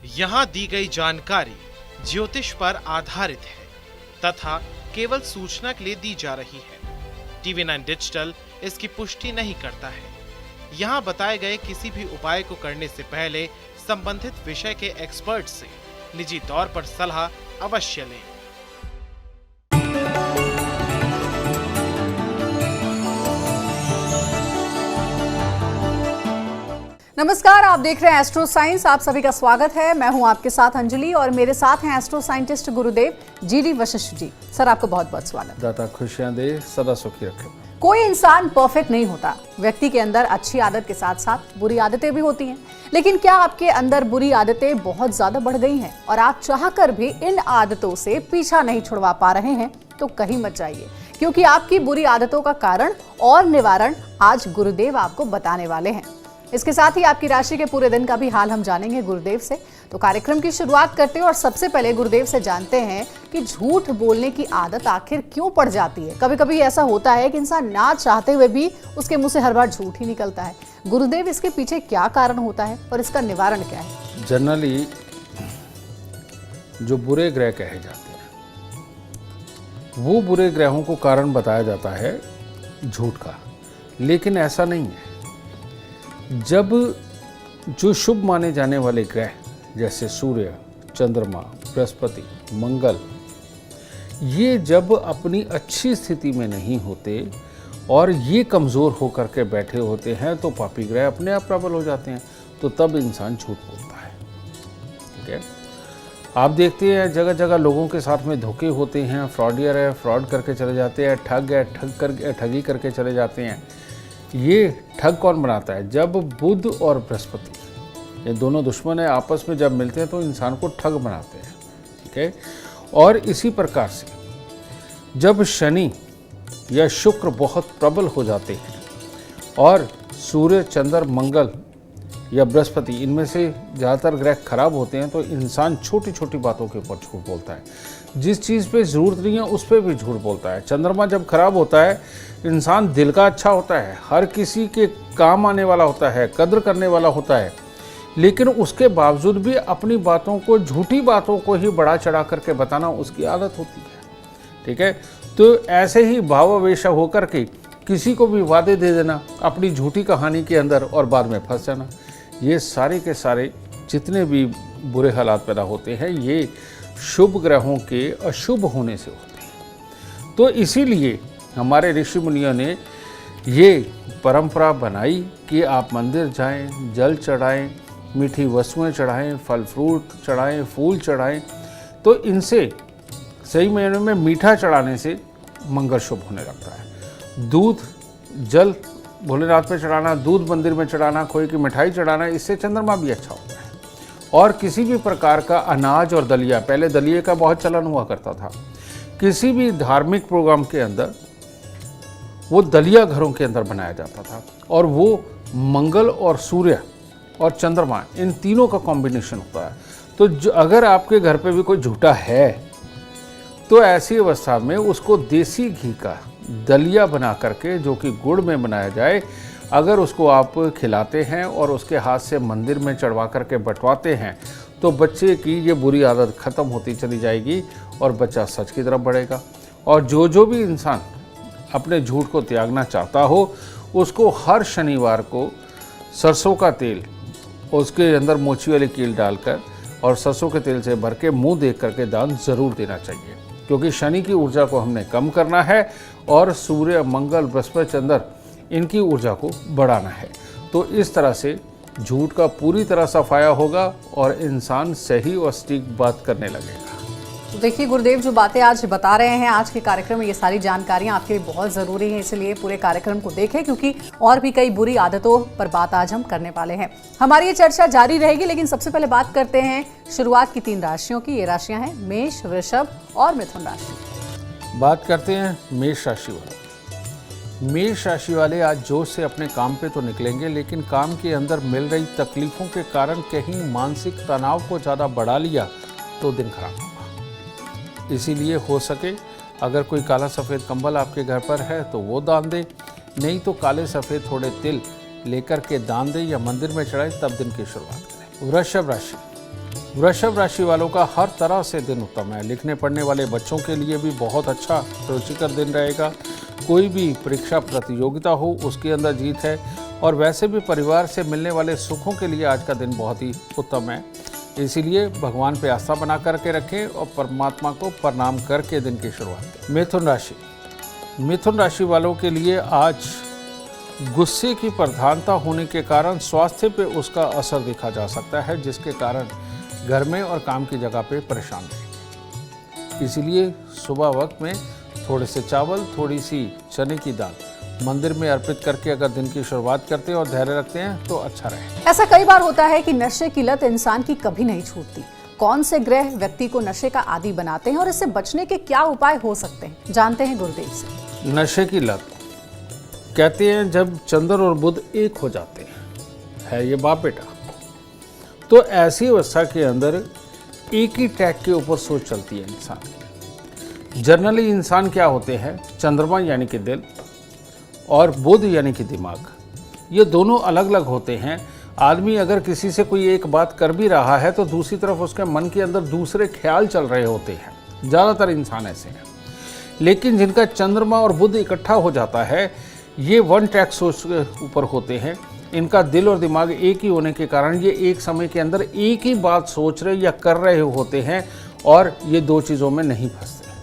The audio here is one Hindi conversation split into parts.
यहाँ दी गई जानकारी ज्योतिष पर आधारित है तथा केवल सूचना के लिए दी जा रही है। TV9 डिजिटल इसकी पुष्टि नहीं करता है। यहाँ बताए गए किसी भी उपाय को करने से पहले संबंधित विषय के एक्सपर्ट से निजी तौर पर सलाह अवश्य लें। नमस्कार, आप देख रहे हैं एस्ट्रो साइंस। आप सभी का स्वागत है। मैं हूं आपके साथ अंजलि और मेरे साथ हैं एस्ट्रो साइंटिस्ट गुरुदेव GD वशिष्ठ जी। सर, आपको बहुत बहुत स्वागत। दाता खुशियां दे, सदा सुखी रखे। कोई इंसान परफेक्ट नहीं होता। व्यक्ति के अंदर अच्छी आदत के साथ साथ बुरी आदतें भी होती हैं। लेकिन क्या आपके अंदर बुरी आदतें बहुत ज्यादा बढ़ गई हैं और आप चाहकर भी इन आदतों से पीछा नहीं छुड़वा पा रहे हैं? तो कहीं मत जाइए, क्योंकि आपकी बुरी आदतों का कारण और निवारण आज गुरुदेव आपको बताने वाले हैं। इसके साथ ही आपकी राशि के पूरे दिन का भी हाल हम जानेंगे गुरुदेव से। तो कार्यक्रम की शुरुआत करते हैं और सबसे पहले गुरुदेव से जानते हैं कि झूठ बोलने की आदत आखिर क्यों पड़ जाती है। कभी कभी ऐसा होता है कि इंसान ना चाहते हुए भी उसके मुंह से हर बार झूठ ही निकलता है। गुरुदेव, इसके पीछे क्या कारण होता है और इसका निवारण क्या है? जनरली जो बुरे ग्रह कहे जाते हैं वो बुरे ग्रहों को कारण बताया जाता है झूठ का, लेकिन ऐसा नहीं है। जब जो शुभ माने जाने वाले ग्रह जैसे सूर्य, चंद्रमा, बृहस्पति, मंगल, ये जब अपनी अच्छी स्थिति में नहीं होते और ये कमज़ोर होकर के बैठे होते हैं तो पापी ग्रह अपने आप प्रबल हो जाते हैं, तो तब इंसान झूठ बोलता है। ठीक है, आप देखते हैं जगह जगह लोगों के साथ में धोखे होते हैं। फ्रॉडियर है, फ्रॉड करके चले जाते हैं। ठग है, ठगी करके चले जाते हैं। ये ठग कौन बनाता है? जब बुध और बृहस्पति, ये दोनों दुश्मन है, आपस में जब मिलते हैं तो इंसान को ठग बनाते हैं। ठीक है, और इसी प्रकार से जब शनि या शुक्र बहुत प्रबल हो जाते हैं और सूर्य, चंद्र, मंगल या बृहस्पति, इनमें से ज़्यादातर ग्रह खराब होते हैं तो इंसान छोटी छोटी बातों के ऊपर झूठ बोलता है। जिस चीज़ पे ज़रूरत नहीं है उस पर भी झूठ बोलता है। चंद्रमा जब खराब होता है, इंसान दिल का अच्छा होता है, हर किसी के काम आने वाला होता है, कद्र करने वाला होता है, लेकिन उसके बावजूद भी अपनी बातों को, झूठी बातों को ही बढ़ा चढ़ा करके बताना उसकी आदत होती है। ठीक है, तो ऐसे ही भावावेश होकर के किसी को भी वादे दे देना अपनी झूठी कहानी के अंदर और बाद में फंस जाना, ये सारे के सारे जितने भी बुरे हालात पैदा होते हैं ये शुभ ग्रहों के अशुभ होने से होते हैं। तो इसीलिए हमारे ऋषि मुनियों ने ये परंपरा बनाई कि आप मंदिर जाएं, जल चढ़ाएं, मीठी वस्तुएं चढ़ाएं, फल फ्रूट चढ़ाएं, फूल चढ़ाएं। तो इनसे सही मायने में मीठा चढ़ाने से मंगल शुभ होने लगता है। दूध, जल भोलेनाथ पे चढ़ाना, दूध मंदिर में चढ़ाना, खोए की मिठाई चढ़ाना, इससे चंद्रमा भी अच्छा होता है। और किसी भी प्रकार का अनाज और दलिया, पहले दलिये का बहुत चलन हुआ करता था, किसी भी धार्मिक प्रोग्राम के अंदर वो दलिया घरों के अंदर बनाया जाता था और वो मंगल और सूर्य और चंद्रमा, इन तीनों का कॉम्बिनेशन होता है। तो अगर आपके घर पे भी कोई झूठा है तो ऐसी अवस्था में उसको देसी घी का दलिया बना करके, जो कि गुड़ में बनाया जाए, अगर उसको आप खिलाते हैं और उसके हाथ से मंदिर में चढ़वा करके बंटवाते हैं तो बच्चे की ये बुरी आदत ख़त्म होती चली जाएगी और बच्चा सच की तरफ बढ़ेगा। और जो भी इंसान अपने झूठ को त्यागना चाहता हो उसको हर शनिवार को सरसों का तेल, उसके अंदर मोची वाली कील डालकर और सरसों के तेल से भर के मुँह देख करके दान ज़रूर देना चाहिए, क्योंकि शनि की ऊर्जा को हमने कम करना है और सूर्य, मंगल, बृहस्पति, चंद्र, इनकी ऊर्जा को बढ़ाना है। तो इस तरह से झूठ का पूरी तरह सफाया होगा और इंसान सही और सटीक बात करने लगेगा। तो देखिए गुरुदेव, जो बातें आज बता रहे हैं आज के कार्यक्रम में, ये सारी जानकारियां आपके लिए बहुत ज़रूरी हैं, इसलिए पूरे कार्यक्रम को देखें, क्योंकि और भी कई बुरी आदतों पर बात आज हम करने वाले हैं। हमारी ये चर्चा जारी रहेगी, लेकिन सबसे पहले बात करते हैं शुरुआत की 3 राशियों की। ये राशियां हैं मेष, वृषभ और मिथुन राशि। बात करते हैं मेष राशि वाले। मेष राशि वाले आज जोश से अपने काम पे तो निकलेंगे, लेकिन काम के अंदर मिल रही तकलीफों के कारण कहीं मानसिक तनाव को ज़्यादा बढ़ा लिया तो दिन खराब होगा। इसीलिए हो सके अगर कोई काला सफ़ेद कंबल आपके घर पर है तो वो दान दे, नहीं तो काले सफ़ेद थोड़े तिल लेकर के दान दे या मंदिर में चढ़ाए, तब दिन की शुरुआत करें। वृषभ राशि, वृषभ राशि वालों का हर तरह से दिन उत्तम है। लिखने पढ़ने वाले बच्चों के लिए भी बहुत अच्छा रुचिकर दिन रहेगा। कोई भी परीक्षा प्रतियोगिता हो उसके अंदर जीत है, और वैसे भी परिवार से मिलने वाले सुखों के लिए आज का दिन बहुत ही उत्तम है। इसीलिए भगवान पे आस्था बना करके रखें और परमात्मा को प्रणाम करके दिन की शुरुआत करें। मिथुन राशि वालों के लिए आज गुस्से की प्रधानता होने के कारण स्वास्थ्य पे उसका असर देखा जा सकता है, जिसके कारण घर में और काम की जगह पे परेशान रहेंगे। इसीलिए सुबह वक्त में थोड़े से चावल, थोड़ी सी चने की दाल मंदिर में अर्पित करके अगर दिन की शुरुआत करते हैं और धैर्य रखते हैं तो अच्छा रहे। ऐसा कई बार होता है कि नशे की लत इंसान की कभी नहीं छूटती। कौन से ग्रह व्यक्ति को नशे का आदी बनाते हैं और इससे बचने के क्या उपाय हो सकते हैं, जानते हैं गुरुदेव से। नशे की लत कहते हैं जब चंद्र और बुध एक हो जाते हैं, है ये बाप बेटा, तो ऐसी अवस्था के अंदर एक ही ट्रैक के ऊपर सोच चलती है इंसान की। जनरली इंसान क्या होते हैं, चंद्रमा यानी कि दिल और बुध यानी कि दिमाग, ये दोनों अलग अलग होते हैं। आदमी अगर किसी से कोई एक बात कर भी रहा है तो दूसरी तरफ उसके मन के अंदर दूसरे ख्याल चल रहे होते हैं। ज़्यादातर इंसान ऐसे हैं। लेकिन जिनका चंद्रमा और बुध इकट्ठा हो जाता है, ये वन ट्रैक सोच के ऊपर होते हैं। इनका दिल और दिमाग एक ही होने के कारण ये एक समय के अंदर एक ही बात सोच रहे या कर रहे होते हैं, और ये दो चीज़ों में नहीं फंसते।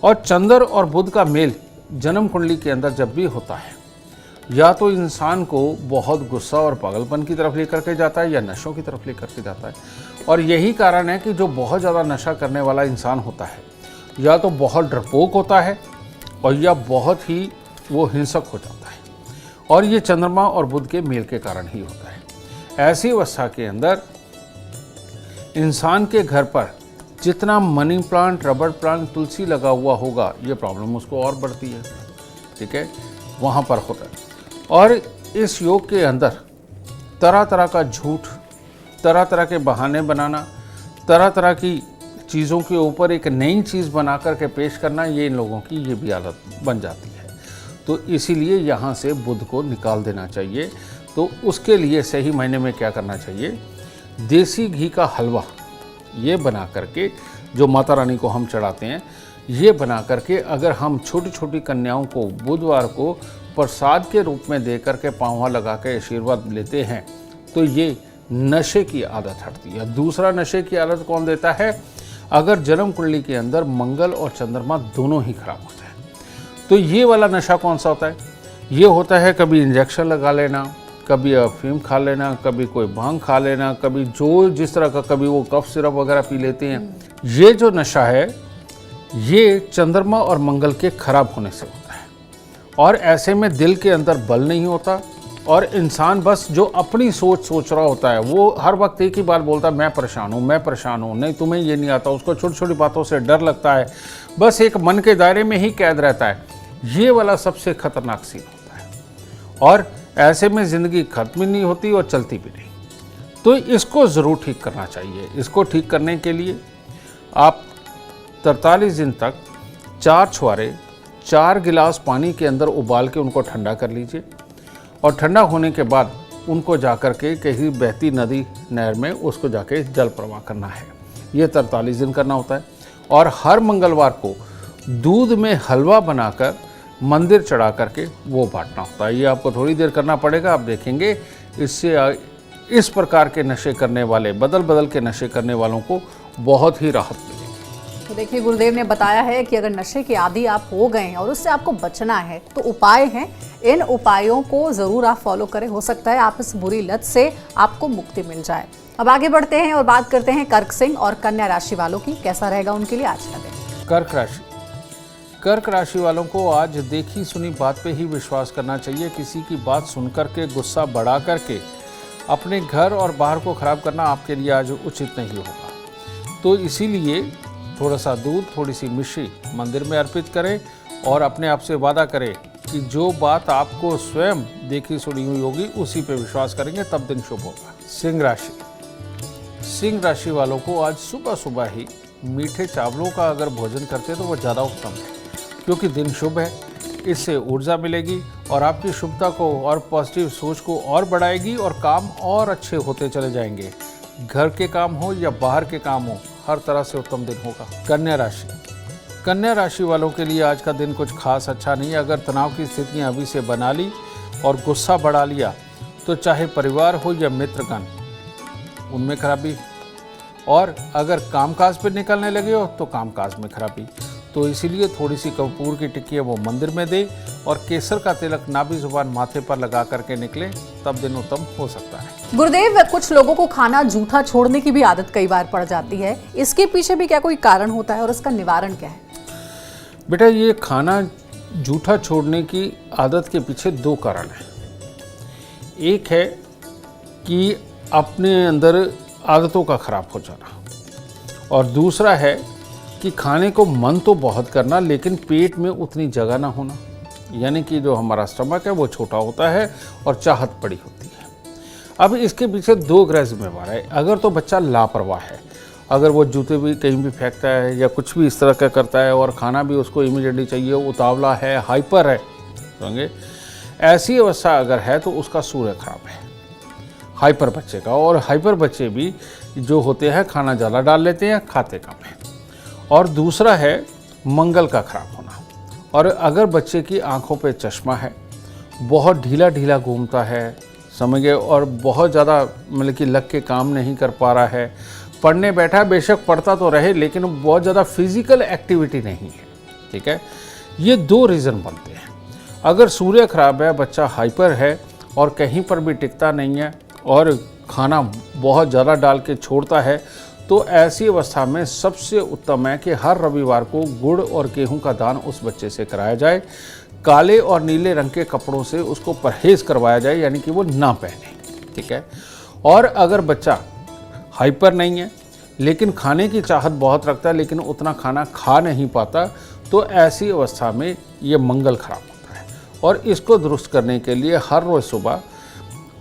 और चंद्र और बुध का मेल जन्म कुंडली के अंदर जब भी होता है, या तो इंसान को बहुत गुस्सा और पागलपन की तरफ लेकर के जाता है या नशों की तरफ लेकर के जाता है। और यही कारण है कि जो बहुत ज़्यादा नशा करने वाला इंसान होता है, या तो बहुत डरपोक होता है और या बहुत ही वो हिंसक हो जाता है। और ये चंद्रमा और बुध के मेल के कारण ही होता है। ऐसी अवस्था के अंदर इंसान के घर पर जितना मनी प्लांट, रबर प्लांट, तुलसी लगा हुआ होगा, ये प्रॉब्लम उसको और बढ़ती है। ठीक है, वहाँ पर होता है। और इस योग के अंदर तरह तरह का झूठ, तरह तरह के बहाने बनाना, तरह तरह की चीज़ों के ऊपर एक नई चीज़ बना कर के पेश करना, ये इन लोगों की ये भी आदत बन जाती है। तो इसीलिए यहाँ से बुध को निकाल देना चाहिए। तो उसके लिए सही महीने में क्या करना चाहिए, देसी घी का हलवा ये बना करके, जो माता रानी को हम चढ़ाते हैं, ये बना करके अगर हम छोटी छोटी कन्याओं को बुधवार को प्रसाद के रूप में दे करके पाँव लगा के आशीर्वाद लेते हैं, तो ये नशे की आदत हटती है। दूसरा नशे की आदत कौन देता है, अगर जन्म कुंडली के अंदर मंगल और चंद्रमा दोनों ही खराब हो जाए, तो ये वाला नशा कौन सा होता है, ये होता है कभी इंजेक्शन लगा लेना, कभी अफीम खा लेना, कभी कोई भांग खा लेना, कभी जो जिस तरह का, कभी वो कफ सिरप वगैरह पी लेते हैं। ये जो नशा है ये चंद्रमा और मंगल के खराब होने से होता है। और ऐसे में दिल के अंदर बल नहीं होता, और इंसान बस जो अपनी सोच रहा होता है, वो हर वक्त एक ही बात बोलता है, मैं परेशान हूँ, मैं परेशान हूँ, नहीं तुम्हें ये नहीं आता। उसको छोटी छोटी बातों से डर लगता है, बस एक मन के दायरे में ही कैद रहता है। ये वाला सबसे खतरनाक सीन होता है, और ऐसे में ज़िंदगी खत्म नहीं होती और चलती भी नहीं। तो इसको ज़रूर ठीक करना चाहिए। इसको ठीक करने के लिए आप 43 दिन तक 4 छुहारे 4 गिलास पानी के अंदर उबाल के उनको ठंडा कर लीजिए, और ठंडा होने के बाद उनको जाकर के कहीं बहती नदी, नहर में उसको जाके जल प्रवाह करना है। ये 43 दिन करना होता है। और हर मंगलवार को दूध में हलवा बनाकर मंदिर चढ़ा करके वो बांटना होता है। ये आपको थोड़ी देर करना पड़ेगा, आप देखेंगे इससे इस प्रकार के नशे करने वाले, बदल बदल के नशे करने वालों को बहुत ही राहत मिलेगी। तो देखिए, गुरुदेव ने बताया है कि अगर नशे के आदी आप हो गए हैं और उससे आपको बचना है तो उपाय हैं। इन उपायों को जरूर आप फॉलो करें। हो सकता है आप इस बुरी लत से आपको मुक्ति मिल जाए। अब आगे बढ़ते हैं और बात करते हैं कर्क सिंह और कन्या राशि वालों की। कैसा रहेगा उनके लिए आज का दिन। कर्क राशि वालों को आज देखी सुनी बात पे ही विश्वास करना चाहिए। किसी की बात सुनकर के गुस्सा बढ़ा करके अपने घर और बाहर को खराब करना आपके लिए आज उचित नहीं होगा। तो इसीलिए थोड़ा सा दूध, थोड़ी सी मिश्री मंदिर में अर्पित करें और अपने आप से वादा करें कि जो बात आपको स्वयं देखी सुनी हुई होगी उसी पे विश्वास करेंगे, तब दिन शुभ होगा। सिंह राशि वालों को आज सुबह सुबह ही मीठे चावलों का अगर भोजन करते तो वो ज़्यादा उत्तम है, क्योंकि दिन शुभ है। इससे ऊर्जा मिलेगी और आपकी शुभता को और पॉजिटिव सोच को और बढ़ाएगी और काम और अच्छे होते चले जाएंगे। घर के काम हो या बाहर के काम हो, हर तरह से उत्तम दिन होगा। कन्या राशि, कन्या राशि वालों के लिए आज का दिन कुछ खास अच्छा नहीं है। अगर तनाव की स्थितियां अभी से बना ली और गुस्सा बढ़ा लिया तो चाहे परिवार हो या मित्रगण, उनमें खराबी, और अगर कामकाज पे निकलने लगे हो तो कामकाज में खराबी। तो इसीलिए थोड़ी सी कपूर की टिक्की वो मंदिर में दे और केसर का तिलक नाभि जुबान माथे पर लगा करके निकले, तब दिन उत्तम हो सकता है। गुरुदेव, कुछ लोगों को खाना जूठा छोड़ने की भी आदत कई बार पड़ जाती है, इसके पीछे भी क्या कोई कारण होता है और उसका निवारण क्या है? बेटा, ये खाना जूठा छोड़ने की आदत के पीछे दो कारण हैं। एक है कि अपने अंदर आदतों का खराब हो जाना, और दूसरा है कि खाने को मन तो बहुत करना लेकिन पेट में उतनी जगह ना होना, यानी कि जो हमारा स्टमक है वो छोटा होता है और चाहत बड़ी होती है। अब इसके पीछे दो ग्रह जिम्मेवार है। अगर तो बच्चा लापरवाह है, अगर वो जूते भी कहीं भी फेंकता है या कुछ भी इस तरह का करता है और खाना भी उसको इमीडिएटली चाहिए, उतावला है, हाइपर है, समझे, ऐसी अवस्था अगर है तो उसका सूर्य खराब है, हाइपर बच्चे का। और हाइपर बच्चे भी जो होते हैं खाना ज़्यादा डाल लेते हैं, खाते कम है। और दूसरा है मंगल का खराब होना। और अगर बच्चे की आंखों पे चश्मा है, बहुत ढीला ढीला घूमता है, समझ गए, और बहुत ज़्यादा मतलब कि लग के काम नहीं कर पा रहा है, पढ़ने बैठा है, बेशक पढ़ता तो रहे लेकिन बहुत ज़्यादा फिजिकल एक्टिविटी नहीं है, ठीक है, ये दो रीज़न बनते हैं। अगर सूर्य खराब है, बच्चा हाइपर है और कहीं पर भी टिकता नहीं है और खाना बहुत ज़्यादा डाल के छोड़ता है, तो ऐसी अवस्था में सबसे उत्तम है कि हर रविवार को गुड़ और गेहूं का दान उस बच्चे से कराया जाए। काले और नीले रंग के कपड़ों से उसको परहेज़ करवाया जाए, यानी कि वो ना पहने, ठीक है। और अगर बच्चा हाइपर नहीं है लेकिन खाने की चाहत बहुत रखता है लेकिन उतना खाना खा नहीं पाता, तो ऐसी अवस्था में ये मंगल खराब होता है। और इसको दुरुस्त करने के लिए हर रोज़ सुबह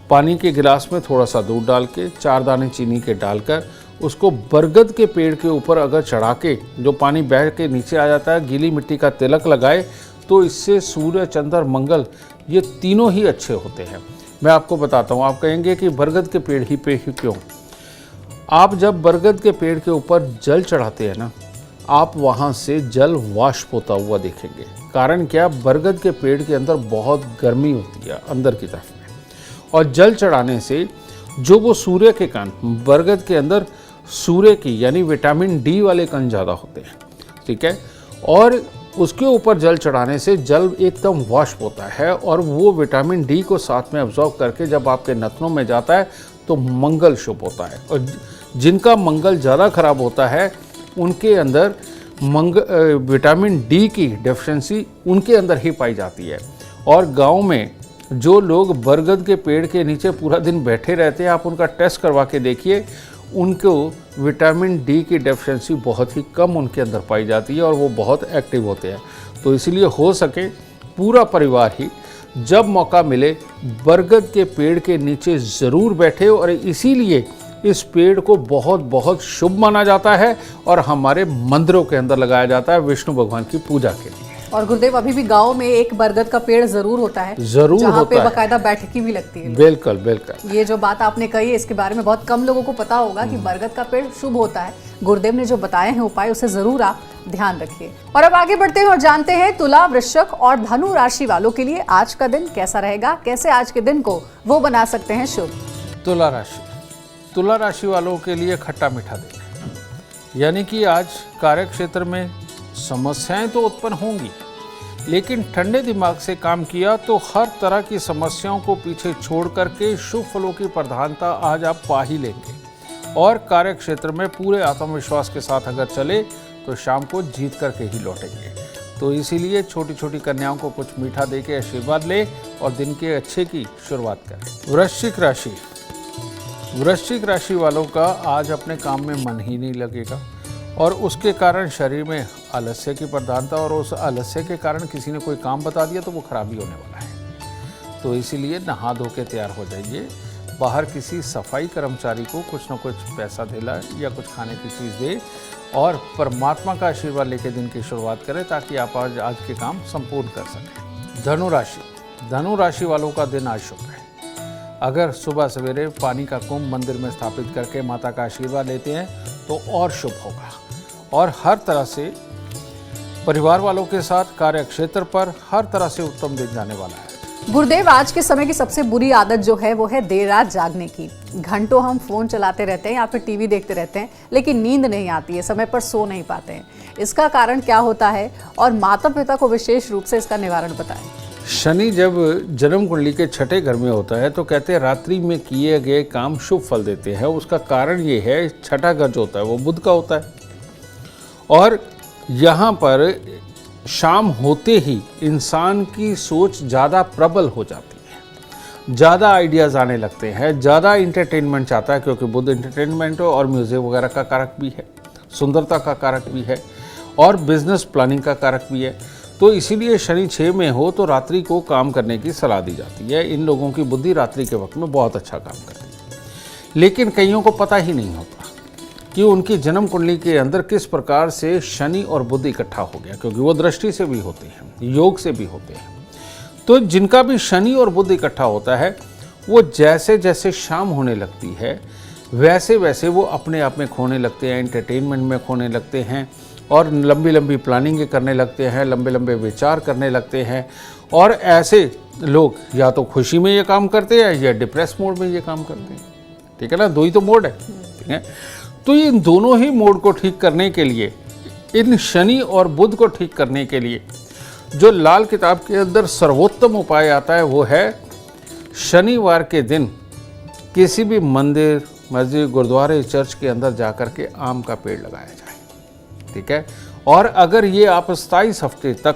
पानी के गिलास में थोड़ा सा दूध डाल के 4 दाने चीनी के डालकर उसको बरगद के पेड़ के ऊपर अगर चढ़ा के जो पानी बह के नीचे आ जाता है, गीली मिट्टी का तिलक लगाए, तो इससे सूर्य, चंद्र, मंगल ये तीनों ही अच्छे होते हैं। मैं आपको बताता हूँ। आप कहेंगे कि बरगद के पेड़ ही पे ही क्यों? आप जब बरगद के पेड़ के ऊपर जल चढ़ाते हैं ना, आप वहाँ से जल वाष्प होता हुआ देखेंगे। कारण क्या? बरगद के पेड़ के अंदर बहुत गर्मी होती है अंदर की तरफ में, और जल चढ़ाने से जो वो सूर्य के कण, बरगद के अंदर सूर्य की यानी विटामिन डी वाले कण ज़्यादा होते हैं, ठीक है, और उसके ऊपर जल चढ़ाने से जल एकदम वाष्प होता है और वो विटामिन डी को साथ में अब्जॉर्ब करके जब आपके नथनों में जाता है तो मंगल शुभ होता है। और जिनका मंगल ज़्यादा खराब होता है उनके अंदर विटामिन डी की डेफिशिएंसी उनके अंदर ही पाई जाती है। और गांव में जो लोग बरगद के पेड़ के नीचे पूरा दिन बैठे रहते हैं, आप उनका टेस्ट करवा के देखिए, उनको विटामिन डी की डेफिशिएंसी बहुत ही कम उनके अंदर पाई जाती है और वो बहुत एक्टिव होते हैं। तो इसीलिए हो सके पूरा परिवार ही जब मौका मिले बरगद के पेड़ के नीचे ज़रूर बैठे, और इसीलिए इस पेड़ को बहुत बहुत शुभ माना जाता है और हमारे मंदिरों के अंदर लगाया जाता है विष्णु भगवान की पूजा के लिए। और गुरुदेव, अभी भी गांव में एक बरगद का पेड़ जरूर होता है, जरूर जहाँ होता पे है, बाकायदा बैठकी भी लगती है। बिल्कुल बिल्कुल। ये जो बात आपने कही है इसके बारे में बहुत कम लोगों को पता होगा कि बरगद का पेड़ शुभ होता है। गुरुदेव ने जो बताए हैं उपाय, उसे जरूर आप ध्यान रखिए। और अब आगे बढ़ते हैं और जानते हैं तुला, वृश्चिक और धनु राशि वालों के लिए आज का दिन कैसा रहेगा, कैसे आज के दिन को वो बना सकते हैं शुभ। तुला राशि, तुला राशि वालों के लिए खट्टा मीठा दिन है, यानी कि आज कार्य क्षेत्र में समस्याएं तो उत्पन्न होंगी, लेकिन ठंडे दिमाग से काम किया तो हर तरह की समस्याओं को पीछे छोड़ करके शुभ फलों की प्रधानता आज आप पा ही लेंगे। और कार्य क्षेत्र में पूरे आत्मविश्वास के साथ अगर चले तो शाम को जीत करके ही लौटेंगे। तो इसीलिए छोटी छोटी कन्याओं को कुछ मीठा दे के आशीर्वाद ले और दिन के अच्छे की शुरुआत करें। वृश्चिक राशि, वृश्चिक राशि वालों का आज अपने काम में मन ही नहीं लगेगा और उसके कारण शरीर में आलस्य की प्रधानता, और उस आलस्य के कारण किसी ने कोई काम बता दिया तो वो खराब ही होने वाला है। तो इसीलिए नहा धो के तैयार हो जाइए, बाहर किसी सफाई कर्मचारी को कुछ न कुछ पैसा दिला या कुछ खाने की चीज़ दे और परमात्मा का आशीर्वाद लेके दिन की शुरुआत करें ताकि आप आज के काम संपूर्ण कर सकें। धनु राशि, धनु राशि वालों का दिन आज शुभ है। अगर सुबह सवेरे पानी का कुंभ मंदिर में स्थापित करके माता का आशीर्वाद लेते हैं तो और शुभ होगा और हर तरह से परिवार वालों के साथ कार्य क्षेत्र पर हर तरह से उत्तम दिन जाने वाला है। गुरुदेव, आज के समय की सबसे बुरी आदत जो है वो है देर रात जागने की। घंटों हम फोन चलाते रहते हैं या फिर टीवी देखते रहते हैं, लेकिन नींद नहीं आती है, समय पर सो नहीं पाते हैं। इसका कारण क्या होता है और माता पिता को विशेष रूप से इसका निवारण बताएं। शनि जब जन्म कुंडली के छठे घर में होता है तो कहते हैं रात्रि में किए गए काम शुभ फल देते हैं। उसका कारण ये है, छठा घर जो होता है वो बुध का होता है और यहाँ पर शाम होते ही इंसान की सोच ज़्यादा प्रबल हो जाती है, ज़्यादा आइडियाज़ आने लगते हैं, ज़्यादा इंटरटेनमेंट चाहता है, क्योंकि बुध इंटरटेनमेंट और म्यूज़िक वगैरह का कारक भी है, सुंदरता का कारक भी है और बिजनेस प्लानिंग का कारक भी है। तो इसीलिए शनि 6 में हो तो रात्रि को काम करने की सलाह दी जाती है। इन लोगों की बुद्धि रात्रि के वक्त में बहुत अच्छा काम करती है, लेकिन कईयों को पता ही नहीं होता कि उनकी जन्म कुंडली के अंदर किस प्रकार से शनि और बुध इकट्ठा हो गया, क्योंकि वो दृष्टि से भी होते हैं, योग से भी होते हैं। तो जिनका भी शनि और बुध इकट्ठा होता है वो जैसे जैसे शाम होने लगती है वैसे वैसे वो अपने आप में खोने लगते हैं, एंटरटेनमेंट में खोने लगते हैं और लंबी लंबी प्लानिंग करने लगते हैं, लंबे लंबे विचार करने लगते हैं। और ऐसे लोग या तो खुशी में ये काम करते हैं या डिप्रेस मोड में ये काम करते हैं। ठीक है ना, दो ही तो मोड है। ठीक है, तो इन दोनों ही मोड को ठीक करने के लिए, इन शनि और बुध को ठीक करने के लिए जो लाल किताब के अंदर सर्वोत्तम उपाय आता है वो है शनिवार के दिन किसी भी मंदिर, मस्जिद, गुरुद्वारे, चर्च के अंदर जाकर के आम का पेड़ लगाया जाए। ठीक है, और अगर ये आप 27 हफ्ते तक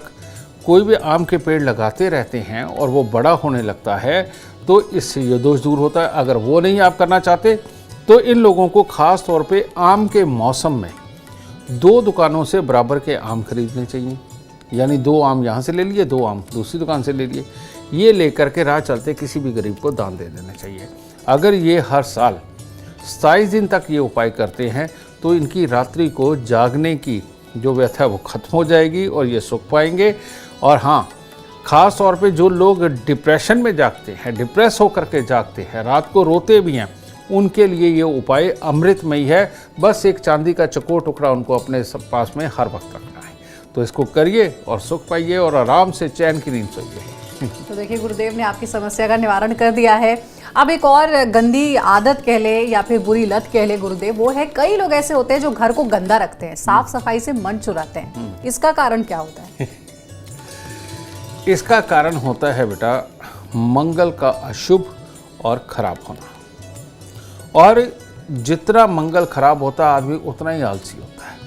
कोई भी आम के पेड़ लगाते रहते हैं और वो बड़ा होने लगता है तो इससे ये दोष दूर होता है। अगर वो नहीं आप करना चाहते तो इन लोगों को खास तौर पे आम के मौसम में 2 दुकानों से बराबर के आम खरीदने चाहिए। यानी 2 आम यहाँ से ले लिए, 2 आम दूसरी दुकान से ले लिए। ये लेकर के राह चलते किसी भी गरीब को दान दे देना चाहिए। अगर ये हर साल 27 दिन तक ये उपाय करते हैं तो इनकी रात्रि को जागने की जो व्यथा है वो खत्म हो जाएगी और ये सुख पाएंगे। और हाँ, ख़ास तौर पे जो लोग डिप्रेशन में जागते हैं, डिप्रेस होकर के जागते हैं, रात को रोते भी हैं, उनके लिए ये उपाय अमृतमयी है। बस एक चांदी का चकोर टुकड़ा उनको अपने पास में हर वक्त रखना है। तो इसको करिए और सुख पाइए और आराम से चैन की नींद सोइए। तो देखिए, गुरुदेव ने आपकी समस्या का निवारण कर दिया है। अब एक और गंदी आदत कह ले या फिर बुरी लत कह ले गुरुदेव, वो है कई लोग ऐसे होते हैं जो घर को गंदा रखते हैं, साफ सफाई से मन चुराते हैं। इसका कारण क्या होता है? इसका कारण होता है बेटा मंगल का अशुभ और खराब होना। और जितना मंगल खराब होता है आदमी उतना ही आलसी होता है,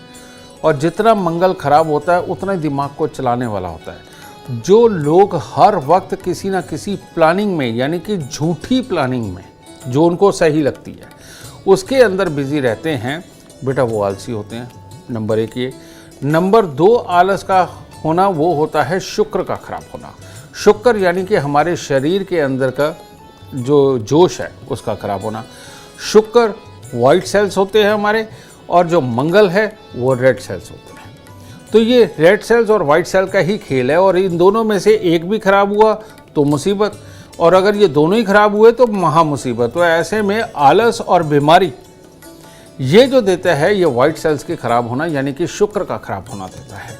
और जितना मंगल खराब होता है उतना ही दिमाग को चलाने वाला होता है। जो लोग हर वक्त किसी ना किसी प्लानिंग में, यानी कि झूठी प्लानिंग में जो उनको सही लगती है उसके अंदर बिजी रहते हैं बेटा, वो आलसी होते हैं। नंबर 1 ये। नंबर 2 आलस का होना वो होता है शुक्र का खराब होना। शुक्र यानी कि हमारे शरीर के अंदर का जो जोश है उसका खराब होना। शुक्र वाइट सेल्स होते हैं हमारे, और जो मंगल है वो रेड सेल्स होते हैं। तो ये रेड सेल्स और वाइट सेल का ही खेल है, और इन दोनों में से एक भी खराब हुआ तो मुसीबत, और अगर ये दोनों ही खराब हुए तो महा मुसीबत। तो ऐसे में आलस और बीमारी ये जो देता है ये वाइट सेल्स के खराब होना, यानी कि शुक्र का खराब होना देता है।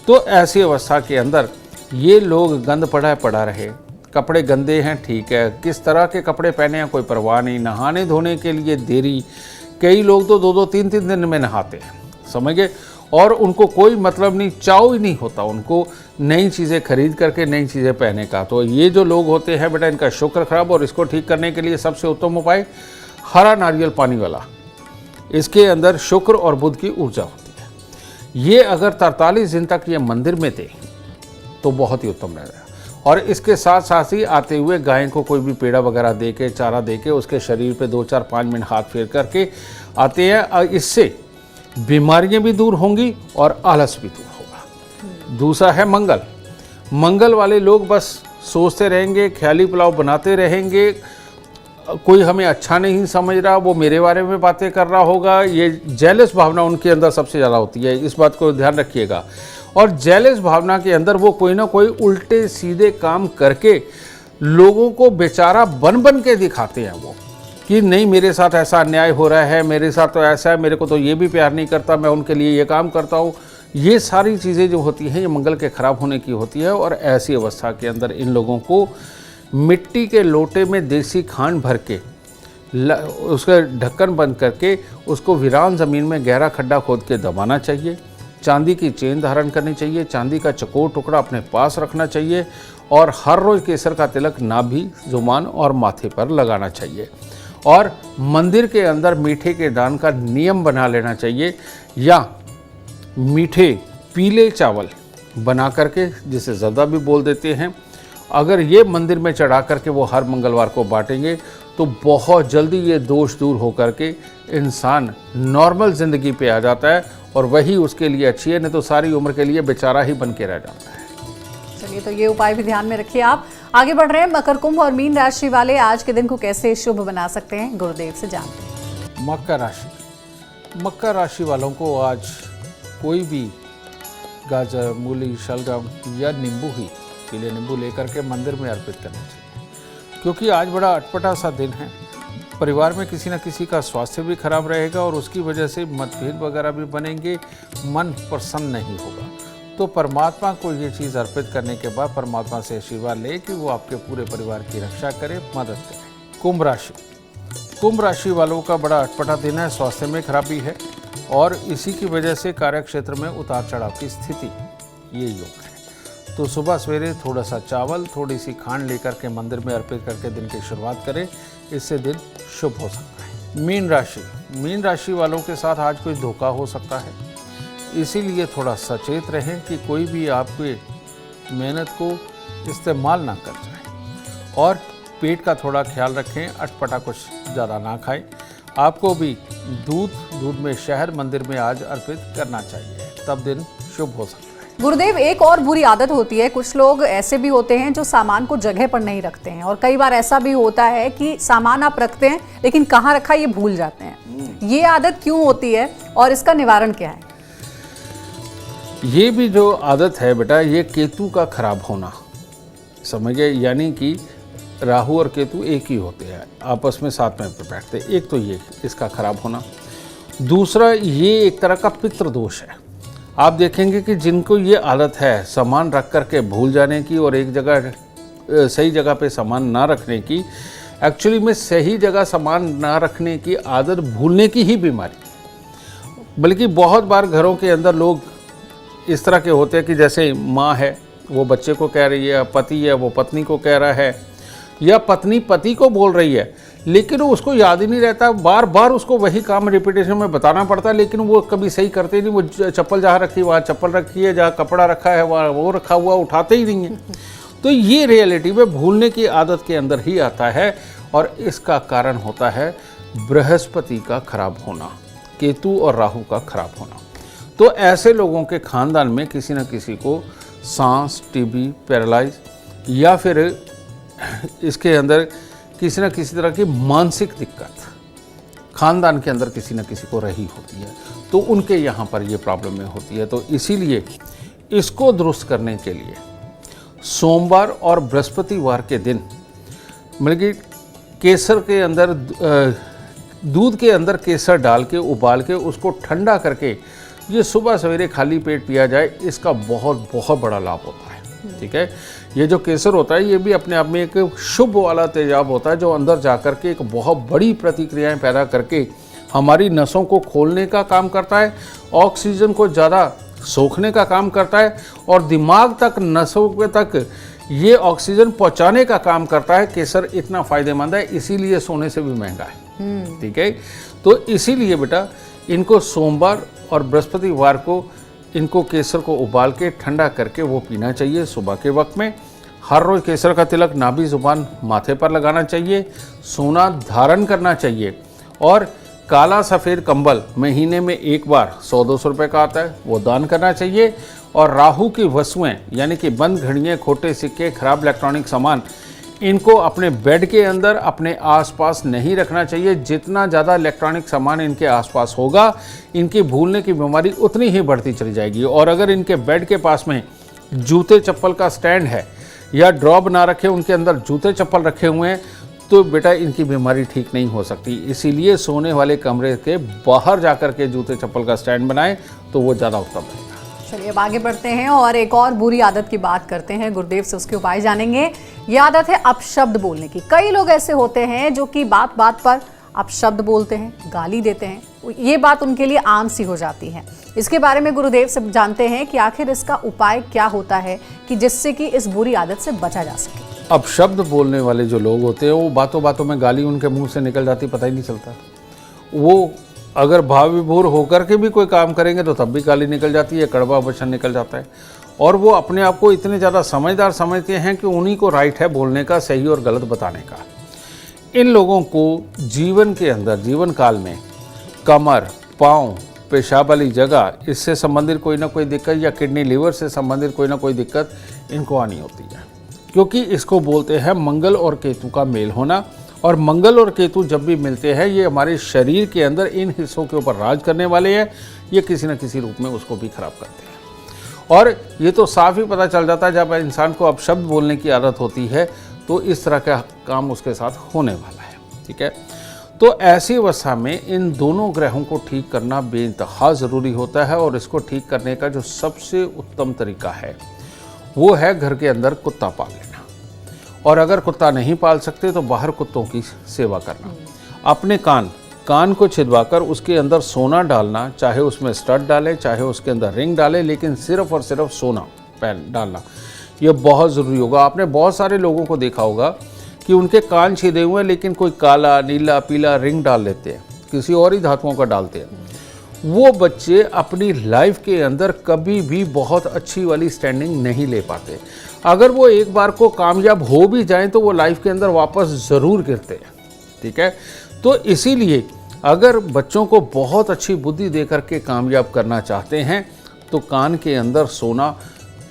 तो ऐसी अवस्था के अंदर ये लोग गंद पड़ा रहे, कपड़े गंदे हैं, ठीक है, किस तरह के कपड़े पहने हैं कोई परवाह नहीं, नहाने धोने के लिए देरी, कई लोग तो 2-2, 3-3 दिन में नहाते हैं, समझ गए, और उनको कोई मतलब नहीं, चाव ही नहीं होता उनको नई चीज़ें खरीद करके नई चीज़ें पहने का। तो ये जो लोग होते हैं बेटा, इनका शुक्र खराब, और इसको ठीक करने के लिए सबसे उत्तम उपाय हरा नारियल पानी वाला। इसके अंदर शुक्र और बुध की ऊर्जा होती है। ये अगर 43 दिन तक ये मंदिर में थे तो बहुत ही उत्तम रहेगा। और इसके साथ साथ ही आते हुए गाय को कोई भी पेड़ा वगैरह दे के, चारा दे के, उसके शरीर पे 2-4-5 मिनट हाथ फेर करके आते हैं। इससे बीमारियां भी दूर होंगी और आलस भी दूर होगा। दूसरा है मंगल। मंगल वाले लोग बस सोचते रहेंगे, ख्याली पुलाव बनाते रहेंगे, कोई हमें अच्छा नहीं समझ रहा, वो मेरे बारे में बातें कर रहा होगा। ये जेलस भावना उनके अंदर सबसे ज़्यादा होती है, इस बात को ध्यान रखिएगा। और जेलस भावना के अंदर वो कोई ना कोई उल्टे सीधे काम करके लोगों को बेचारा बन बन के दिखाते हैं वो, कि नहीं मेरे साथ ऐसा अन्याय हो रहा है, मेरे साथ तो ऐसा है, मेरे को तो ये भी प्यार नहीं करता, मैं उनके लिए ये काम करता हूँ। ये सारी चीज़ें जो होती हैं ये मंगल के खराब होने की होती है। और ऐसी अवस्था के अंदर इन लोगों को मिट्टी के लोटे में देसी खांड भर के उसका ढक्कन बंद करके उसको वीरान ज़मीन में गहरा खड्डा खोद के दबाना चाहिए। चांदी की चेन धारण करनी चाहिए, चांदी का चकोर टुकड़ा अपने पास रखना चाहिए और हर रोज़ केसर का तिलक नाभि, जुबान और माथे पर लगाना चाहिए। और मंदिर के अंदर मीठे के दान का नियम बना लेना चाहिए, या मीठे पीले चावल बना करके, जिसे ज़र्दा भी बोल देते हैं, अगर ये मंदिर में चढ़ा करके वो हर मंगलवार को बांटेंगे तो बहुत जल्दी ये दोष दूर हो करके इंसान नॉर्मल ज़िंदगी पे आ जाता है और वही उसके लिए अच्छी है, नहीं तो सारी उम्र के लिए बेचारा ही बन के रह जाता है। चलिए, तो ये उपाय भी ध्यान में रखिए। आप आगे बढ़ रहे हैं। मकर, कुंभ और मीन राशि वाले आज के दिन को कैसे शुभ बना सकते हैं, गुरुदेव से जानते हैं। मकर राशि वालों को आज कोई भी गाजर, मूली, शलगम या नींबू ही, पीले नींबू लेकर के मंदिर में अर्पित करना चाहिए, क्योंकि आज बड़ा अटपटा सा दिन है। परिवार में किसी न किसी का स्वास्थ्य भी खराब रहेगा और उसकी वजह से मतभेद वगैरह भी बनेंगे, मन प्रसन्न नहीं होगा। तो परमात्मा को ये चीज़ अर्पित करने के बाद परमात्मा से आशीर्वाद ले कि वो आपके पूरे परिवार की रक्षा करे, मदद करे। कुंभ राशि वालों का बड़ा अटपटा दिन है, स्वास्थ्य में खराबी है और इसी की वजह से कार्य क्षेत्र में उतार चढ़ाव की स्थिति ये योग है। तो सुबह सवेरे थोड़ा सा चावल, थोड़ी सी खांड लेकर के मंदिर में अर्पित करके दिन की शुरुआत करें, इससे दिन शुभ हो सकता है। मीन राशि वालों के साथ आज कोई धोखा हो सकता है, इसीलिए थोड़ा सचेत रहें कि कोई भी आपके मेहनत को इस्तेमाल ना कर जाए और पेट का थोड़ा ख्याल रखें, अटपटा कुछ ज़्यादा ना खाएं। आपको भी दूध में शहद मंदिर में आज अर्पित करना चाहिए, तब दिन शुभ हो सकता है। गुरुदेव, एक और बुरी आदत होती है, कुछ लोग ऐसे भी होते हैं जो सामान को जगह पर नहीं रखते हैं और कई बार ऐसा भी होता है कि सामान आप रखते हैं लेकिन कहाँ रखा ये भूल जाते हैं। ये आदत क्यों होती है और इसका निवारण क्या है? ये भी जो आदत है बेटा, ये केतु का खराब होना, समझ गए, यानी कि राहु और केतु एक ही होते हैं, आपस में साथ में बैठते। एक तो ये इसका खराब होना, दूसरा ये एक तरह का पितृ दोष है। आप देखेंगे कि जिनको ये आदत है सामान रख करके भूल जाने की और एक जगह सही जगह पे सामान ना रखने की, एक्चुअली में सही जगह सामान ना रखने की आदत भूलने की ही बीमारी। बल्कि बहुत बार घरों के अंदर लोग इस तरह के होते हैं कि जैसे माँ है वो बच्चे को कह रही है, पति है वो पत्नी को कह रहा है, या पत्नी पति को बोल रही है, लेकिन वो उसको याद ही नहीं रहता, बार बार उसको वही काम रिपीटेशन में बताना पड़ता है, लेकिन वो कभी सही करते नहीं। वो चप्पल जहाँ रखी वहाँ चप्पल रखी है, जहाँ कपड़ा रखा है वहाँ वो रखा हुआ, उठाते ही नहीं है। तो ये रियलिटी में भूलने की आदत के अंदर ही आता है और इसका कारण होता है बृहस्पति का खराब होना, केतु और राहु का खराब होना। तो ऐसे लोगों के खानदान में किसी न किसी को सांस, टीबी, पैरालाइज या फिर इसके अंदर किसी न किसी तरह की मानसिक दिक्कत खानदान के अंदर किसी न किसी को रही होती है, तो उनके यहाँ पर ये प्रॉब्लम में होती है। तो इसीलिए इसको दुरुस्त करने के लिए सोमवार और बृहस्पतिवार के दिन मतलब कि केसर के अंदर दूध के अंदर केसर डाल के उबाल के उसको ठंडा करके ये सुबह सवेरे खाली पेट पिया जाए, इसका बहुत बहुत बड़ा लाभ होता है। ठीक है, ये जो केसर होता है ये भी अपने आप में एक शुभ वाला तेजाब होता है जो अंदर जा कर के एक बहुत बड़ी प्रतिक्रियाएं पैदा करके हमारी नसों को खोलने का काम करता है, ऑक्सीजन को ज़्यादा सोखने का काम करता है और दिमाग तक, नसों तक ये ऑक्सीजन पहुंचाने का काम करता है। केसर इतना फ़ायदेमंद है, इसीलिए सोने से भी महंगा है। ठीक है, तो इसीलिए बेटा इनको सोमवार और बृहस्पतिवार को इनको केसर को उबाल के ठंडा करके वो पीना चाहिए सुबह के वक्त में। हर रोज़ केसर का तिलक नाभि, जुबान, माथे पर लगाना चाहिए, सोना धारण करना चाहिए और काला सफ़ेद कंबल महीने में एक बार 100-200 रुपये का आता है वो दान करना चाहिए। और राहु की वस्तुएं यानी कि बंद घड़ियाँ, खोटे सिक्के, खराब इलेक्ट्रॉनिक सामान, इनको अपने बेड के अंदर अपने आसपास नहीं रखना चाहिए। जितना ज़्यादा इलेक्ट्रॉनिक सामान इनके आसपास होगा, इनकी भूलने की बीमारी उतनी ही बढ़ती चली जाएगी। और अगर इनके बेड के पास में जूते चप्पल का स्टैंड है या ड्रॉ बना रखे, उनके अंदर जूते चप्पल रखे हुए हैं, तो बेटा इनकी बीमारी ठीक नहीं हो सकती। इसीलिए सोने वाले कमरे के बाहर जाकर के जूते चप्पल का स्टैंड बनाएं तो वो ज़्यादा उत्तम रहेगा। चलिए अब आगे बढ़ते हैं और एक और बुरी आदत की बात करते हैं। गुरुदेव से उसके उपाय जानेंगे। ये आदत है अपशब्द बोलने की। कई लोग ऐसे होते हैं जो कि बात बात पर अपशब्द बोलते हैं, गाली देते हैं। ये बात उनके लिए आम सी हो जाती है। इसके बारे में गुरुदेव से जानते हैं कि आखिर इसका उपाय क्या होता है कि जिससे कि इस बुरी आदत से बचा जा सके। अपशब्द बोलने वाले जो लोग होते हैं वो बातों बातों में गाली उनके मुंह से निकल जाती, पता ही नहीं चलता। वो अगर भाव विभोर होकर के भी कोई काम करेंगे तो तब भी गाली निकल जाती है, कड़वा वचन निकल जाता है। और वो अपने आप को इतने ज़्यादा समझदार समझते हैं कि उन्हीं को राइट है बोलने का, सही और गलत बताने का। इन लोगों को जीवन के अंदर, जीवन काल में कमर, पाँव, पेशाब वाली जगह, इससे संबंधित कोई ना कोई दिक्कत, या किडनी लीवर से संबंधित कोई ना कोई दिक्कत इनको आनी होती है, क्योंकि इसको बोलते हैं मंगल और केतु का मेल होना। और मंगल और केतु जब भी मिलते हैं, ये हमारे शरीर के अंदर इन हिस्सों के ऊपर राज करने वाले हैं। ये किसी न किसी रूप में उसको भी खराब करते हैं। और ये तो साफ ही पता चल जाता है जब इंसान को अपशब्द बोलने की आदत होती है तो इस तरह का काम उसके साथ होने वाला है। ठीक है, तो ऐसी अवस्था में इन दोनों ग्रहों को ठीक करना बेइंतहा ज़रूरी होता है। और इसको ठीक करने का जो सबसे उत्तम तरीका है वो है घर के अंदर कुत्ता पाल लेना। और अगर कुत्ता नहीं पाल सकते तो बाहर कुत्तों की सेवा करना। अपने कान को छिदवाकर उसके अंदर सोना डालना, चाहे उसमें स्टड डालें, चाहे उसके अंदर रिंग डालें, लेकिन सिर्फ और सिर्फ सोना डालना, यह बहुत ज़रूरी होगा। आपने बहुत सारे लोगों को देखा होगा कि उनके कान छिदे हुए हैं लेकिन कोई काला, नीला, पीला रिंग डाल लेते हैं, किसी और ही धातुओं का डालते हैं। वो बच्चे अपनी लाइफ के अंदर कभी भी बहुत अच्छी वाली स्टैंडिंग नहीं ले पाते। अगर वो एक बार को कामयाब हो भी जाएं तो वो लाइफ के अंदर वापस ज़रूर गिरते हैं। ठीक है, तो इसीलिए अगर बच्चों को बहुत अच्छी बुद्धि दे करके कामयाब करना चाहते हैं तो कान के अंदर सोना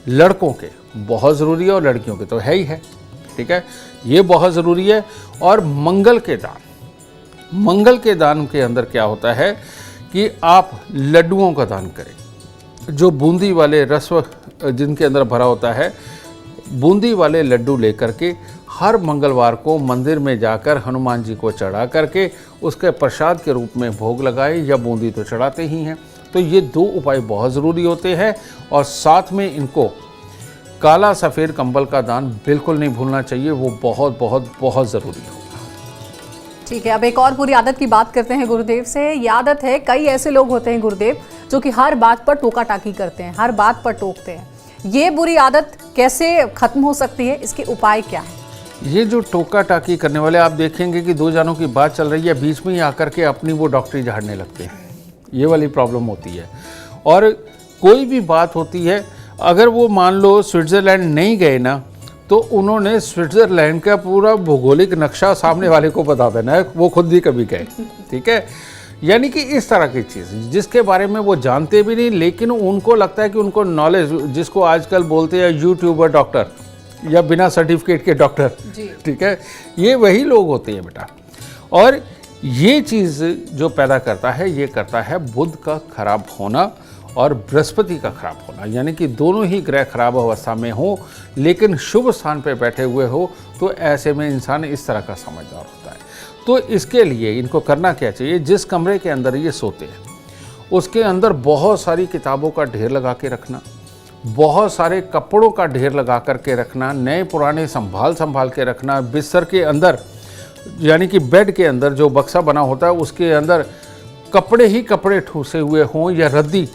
लड़कों के बहुत ज़रूरी है और लड़कियों के तो है ही है। ठीक है, ये बहुत ज़रूरी है। और मंगल के दान के अंदर क्या होता है कि आप लड्डुओं का दान करें। जो बूंदी वाले रस जिनके अंदर भरा होता है, बूंदी वाले लड्डू लेकर के हर मंगलवार को मंदिर में जाकर हनुमान जी को चढ़ा करके उसके प्रसाद के रूप में भोग लगाए, या बूंदी तो चढ़ाते ही हैं। तो ये दो उपाय बहुत ज़रूरी होते हैं। और साथ में इनको काला सफ़ेद कंबल का दान बिल्कुल नहीं भूलना चाहिए, वो बहुत बहुत बहुत ज़रूरी होगा। ठीक है, अब एक और बुरी आदत की बात करते हैं गुरुदेव से। ये आदत है, कई ऐसे लोग होते हैं गुरुदेव जो कि हर बात पर टोका टाकी करते हैं, हर बात पर टोकते हैं। ये बुरी आदत कैसे खत्म हो सकती है, इसके उपाय क्या है? ये जो टोका टाकी करने वाले, आप देखेंगे कि दो जानों की बात चल रही है, बीच में ही आकर के अपनी वो डॉक्टरी झाड़ने लगते हैं। ये वाली प्रॉब्लम होती है। और कोई भी बात होती है, अगर वो मान लो स्विट्ज़रलैंड नहीं गए ना, तो उन्होंने स्विट्ज़रलैंड का पूरा भौगोलिक नक्शा सामने वाले को बता देना है, वो खुद भी कभी गए। ठीक है, यानी कि इस तरह की चीज़ जिसके बारे में वो जानते भी नहीं, लेकिन उनको लगता है कि उनको नॉलेज, जिसको आजकल बोलते हैं यूट्यूबर डॉक्टर या बिना सर्टिफिकेट के डॉक्टर। ठीक है, ये वही लोग होते हैं बेटा। और ये चीज़ जो पैदा करता है, ये करता है बुध का खराब होना और बृहस्पति का खराब होना। यानी कि दोनों ही ग्रह खराब अवस्था में हो लेकिन शुभ स्थान पर बैठे हुए हो, तो ऐसे में इंसान इस तरह का समझदार होता है। तो इसके लिए इनको करना क्या चाहिए, जिस कमरे के अंदर ये सोते हैं उसके अंदर बहुत सारी किताबों का ढेर लगा के रखना, बहुत सारे कपड़ों का ढेर लगा करके रखना, नए पुराने संभाल के रखना। बिस्तर के अंदर, यानी कि बेड के अंदर जो बक्सा बना होता है उसके अंदर कपड़े ही कपड़े ठूसे हुए हों, या रद्दी,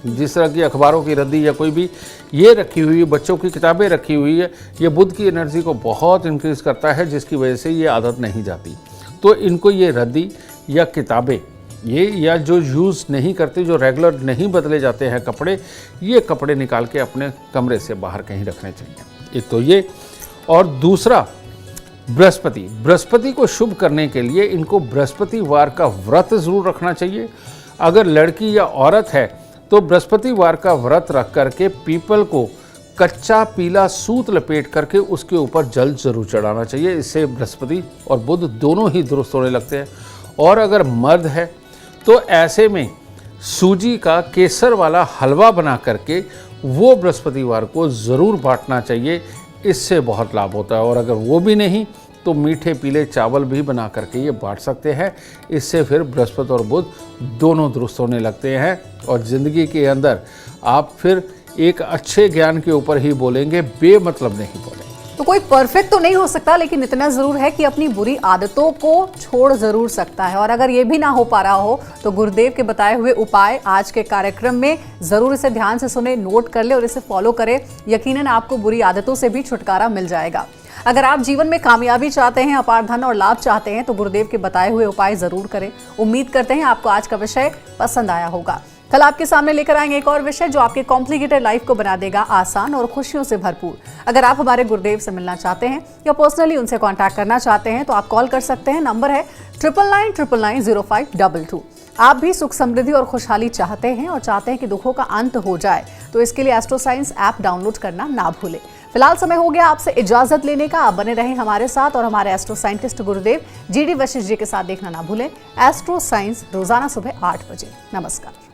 जिस तरह की अखबारों की रद्दी या कोई भी ये रखी हुई, बच्चों की किताबें रखी हुई है, ये बुध की एनर्जी को बहुत इंक्रीज़ करता है, जिसकी वजह से ये आदत नहीं जाती। तो इनको ये रद्दी या किताबें, ये या जो यूज़ नहीं करते, जो रेगुलर नहीं बदले जाते हैं कपड़े, ये कपड़े निकाल के अपने कमरे से बाहर कहीं रखने चाहिए। एक तो ये, और दूसरा बृहस्पति को शुभ करने के लिए इनको बृहस्पतिवार का व्रत ज़रूर रखना चाहिए। अगर लड़की या औरत है तो बृहस्पतिवार का व्रत रख करके पीपल को कच्चा पीला सूत लपेट करके उसके ऊपर जल जरूर चढ़ाना चाहिए। इससे बृहस्पति और बुध दोनों ही दुरुस्त होने लगते हैं। और अगर मर्द है तो ऐसे में सूजी का केसर वाला हलवा बना करके वो बृहस्पतिवार को ज़रूर बांटना चाहिए। इससे बहुत लाभ होता है। और अगर वो भी नहीं तो मीठे पीले चावल भी बना करके ये बांट सकते हैं। इससे फिर बृहस्पति और बुध दोनों दुरुस्त होने लगते हैं और ज़िंदगी के अंदर आप फिर एक अच्छे ज्ञान के ऊपर ही बोलेंगे, बेमतलब नहीं बोलेंगे। तो कोई परफेक्ट तो नहीं हो सकता, लेकिन इतना जरूर है कि अपनी बुरी आदतों को छोड़ जरूर सकता है। और अगर ये भी ना हो पा रहा हो तो गुरुदेव के बताए हुए उपाय आज के कार्यक्रम में जरूर इसे ध्यान से सुने, नोट कर ले और इसे फॉलो करें। यकीनन आपको बुरी आदतों से भी छुटकारा मिल जाएगा। अगर आप जीवन में कामयाबी चाहते हैं, अपार धन और लाभ चाहते हैं तो गुरुदेव के बताए हुए उपाय जरूर करें। उम्मीद करते हैं आपको आज का विषय पसंद आया होगा। कल आपके सामने लेकर आएंगे एक और विषय जो आपके कॉम्प्लिकेटेड लाइफ को बना देगा आसान और खुशियों से भरपूर। अगर आप हमारे गुरुदेव से मिलना चाहते हैं या पर्सनली उनसे कांटेक्ट करना चाहते हैं तो आप कॉल कर सकते हैं। नंबर है 9999905222। आप भी सुख समृद्धि और खुशहाली चाहते हैं और चाहते हैं कि दुखों का अंत हो जाए तो इसके लिए एस्ट्रो साइंस ऐप डाउनलोड करना ना भूलें। फिलहाल समय हो गया आपसे इजाजत लेने का। आप बने रहें हमारे साथ और हमारे एस्ट्रो साइंटिस्ट गुरुदेव GD वशिष्ठ जी के साथ देखना ना भूलें एस्ट्रो साइंस रोजाना सुबह 8 बजे। नमस्कार।